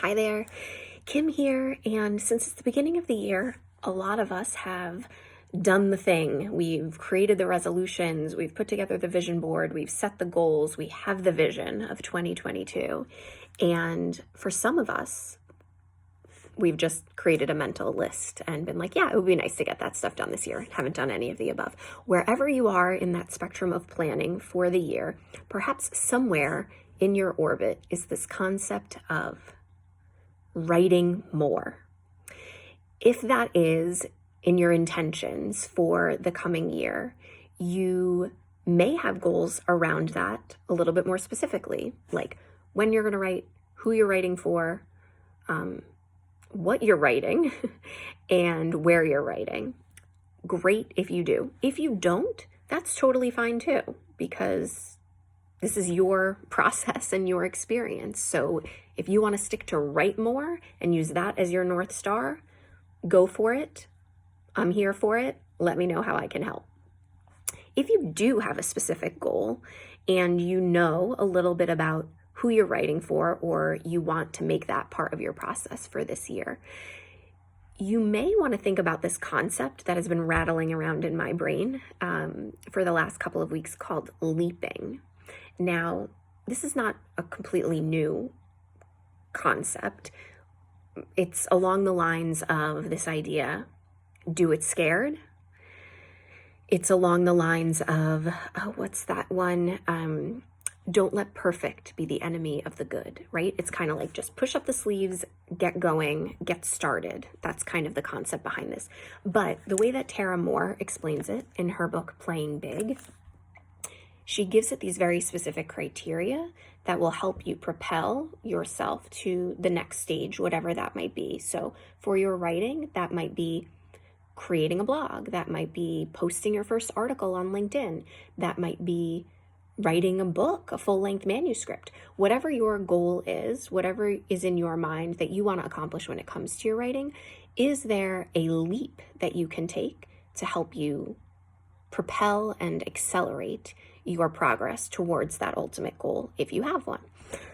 Hi there, Kim here, and since it's the beginning of the year, a lot of us have done the thing. We've created the resolutions, we've put together the vision board, we've set the goals, we have the vision of 2022, and for some of us, we've just created a mental list and been like, yeah, it would be nice to get that stuff done this year. Haven't done any of the above. Wherever you are in that spectrum of planning for the year, perhaps somewhere in your orbit is this concept of writing more. If that is in your intentions for the coming year, you may have goals around that a little bit more specifically, like when you're going to write, who you're writing for, what you're writing, and where you're writing. Great if you do. If you don't, that's totally fine too, because this is your process and your experience. So if you want to stick to write more and use that as your North Star, go for it. I'm here for it. Let me know how I can help. If you do have a specific goal and you know a little bit about who you're writing for, or you want to make that part of your process for this year, you may want to think about this concept that has been rattling around in my brain for the last couple of weeks called leaping. Now, this is not a completely new concept. It's along the lines of this idea, do it scared. It's along the lines of, what's that one? Don't let perfect be the enemy of the good, right? It's kind of like just push up the sleeves, get going, get started. That's kind of the concept behind this. But the way that Tara Mohr explains it in her book, Playing Big, she gives it these very specific criteria that will help you propel yourself to the next stage, whatever that might be. So for your writing, that might be creating a blog. That might be posting your first article on LinkedIn. That might be writing a book, a full-length manuscript. Whatever your goal is, whatever is in your mind that you want to accomplish when it comes to your writing, is there a leap that you can take to help you propel and accelerate your progress towards that ultimate goal if you have one?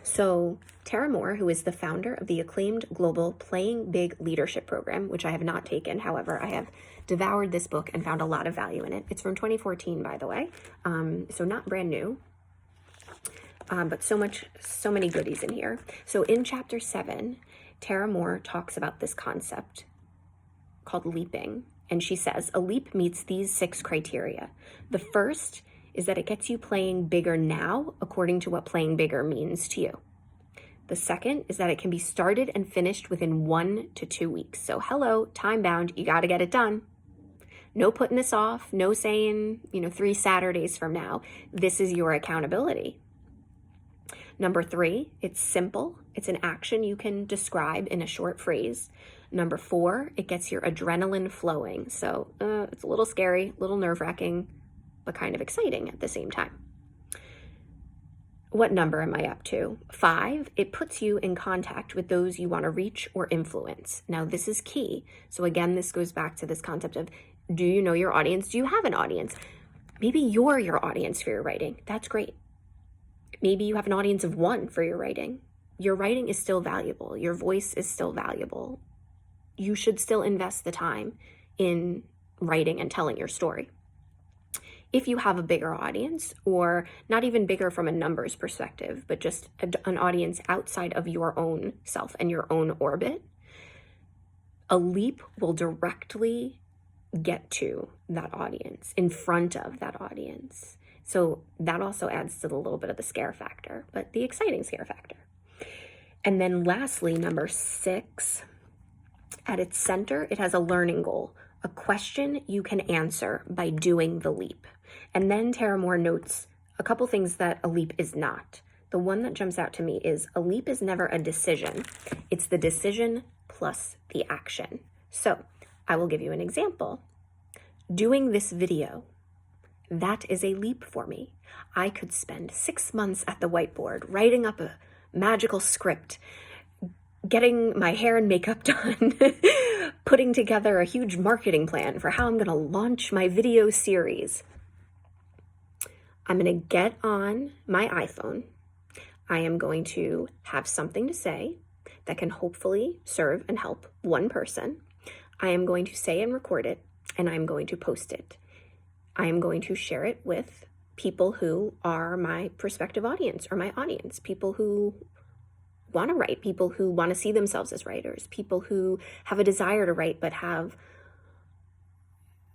So Tara Mohr, who is the founder of the acclaimed global Playing Big leadership program, which I have not taken, however, I have devoured this book and found a lot of value in it. It's from 2014, by the way, so not brand new, but so many goodies in here. So in chapter 7, Tara Mohr talks about this concept called leaping, and she says, a leap meets these 6 criteria. The first is that it gets you playing bigger now, according to what playing bigger means to you. The second is that it can be started and finished within 1 to 2 weeks. So hello, time bound, you got to get it done. No putting this off, no saying, 3 Saturdays from now. This is your accountability. Number 3, it's simple. It's an action you can describe in a short phrase. Number 4, it gets your adrenaline flowing. So it's a little scary, a little nerve-wracking, but kind of exciting at the same time. What number am I up to? 5, it puts you in contact with those you want to reach or influence. Now, this is key. So again, this goes back to this concept of, do you know your audience? Do you have an audience? Maybe you're your audience for your writing. That's great. Maybe you have an audience of 1 for your writing. Your writing is still valuable. Your voice is still valuable. You should still invest the time in writing and telling your story. If you have a bigger audience, or not even bigger from a numbers perspective, but just an audience outside of your own self and your own orbit, a leap will directly get to that audience, in front of that audience. So that also adds to the little bit of the scare factor, but the exciting scare factor. And then lastly, number 6, at its center, it has a learning goal, a question you can answer by doing the leap. And then Tara Mohr notes a couple things that a leap is not. The one that jumps out to me is a leap is never a decision. It's the decision plus the action. So I will give you an example. Doing this video, that is a leap for me. I could spend 6 months at the whiteboard writing up a magical script, getting my hair and makeup done, putting together a huge marketing plan for how I'm going to launch my video series. I'm going to get on my iPhone. I am going to have something to say that can hopefully serve and help one person. I am going to say and record it, and I'm going to post it. I am going to share it with people who are my prospective audience or my audience, people who want to write, people who want to see themselves as writers, people who have a desire to write but have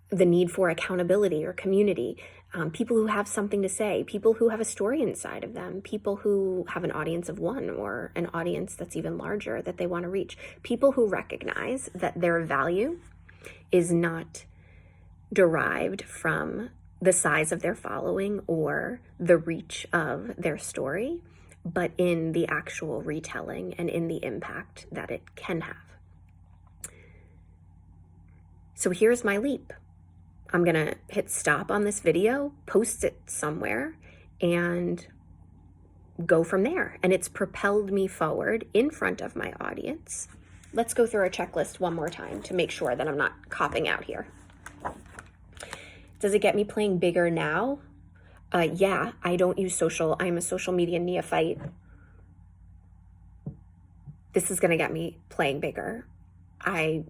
the need for accountability or community, people who have something to say, people who have a story inside of them, people who have an audience of one or an audience that's even larger that they want to reach, people who recognize that their value is not derived from the size of their following or the reach of their story, but in the actual retelling and in the impact that it can have. So here's my leap. I'm going to hit stop on this video, post it somewhere, and go from there. And it's propelled me forward in front of my audience. Let's go through our checklist one more time to make sure that I'm not copping out here. Does it get me playing bigger now? Yeah, I don't use social. I'm a social media neophyte. This is going to get me playing bigger. I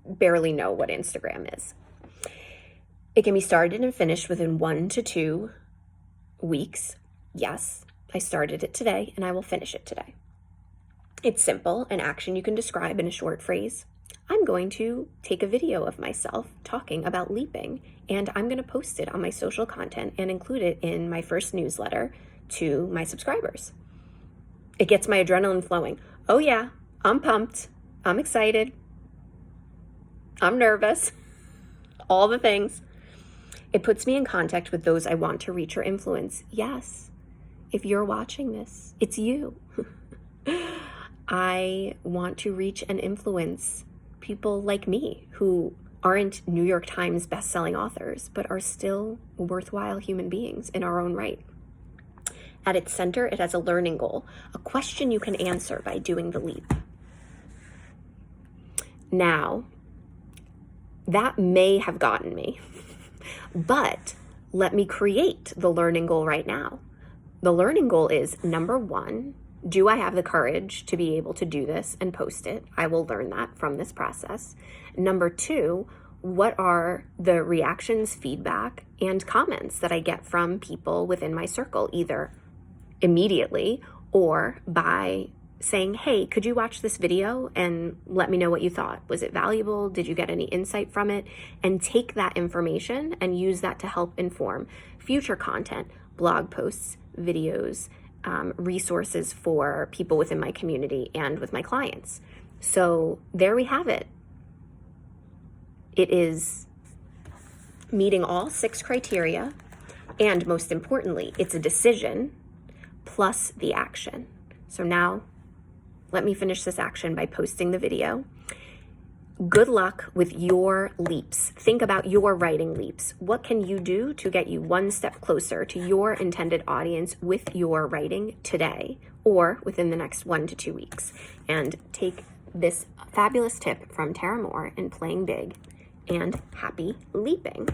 barely know what Instagram is. It can be started and finished within 1 to 2 weeks. Yes, I started it today and I will finish it today. It's simple, an action you can describe in a short phrase. I'm going to take a video of myself talking about leaping, and I'm going to post it on my social content and include it in my first newsletter to my subscribers. It gets my adrenaline flowing. Oh yeah, I'm pumped. I'm excited. I'm nervous. All the things. It puts me in contact with those I want to reach or influence. Yes, if you're watching this, it's you. I want to reach and influence people like me who aren't New York Times bestselling authors, but are still worthwhile human beings in our own right. At its center, it has a learning goal, a question you can answer by doing the leap. Now, that may have gotten me, but let me create the learning goal right now. The learning goal is, number 1, do I have the courage to be able to do this and post it? I will learn that from this process. Number 2, what are the reactions, feedback, and comments that I get from people within my circle, either immediately or by saying, hey, could you watch this video and let me know what you thought? Was it valuable? Did you get any insight from it? And take that information and use that to help inform future content, blog posts, videos, resources for people within my community and with my clients. So there we have it. It is meeting all 6 criteria, and most importantly, it's a decision plus the action. So now let me finish this action by posting the video. Good luck with your leaps. Think about your writing leaps. What can you do to get you one step closer to your intended audience with your writing today or within the next 1 to 2 weeks? And take this fabulous tip from Tara Mohr in Playing Big, and happy leaping.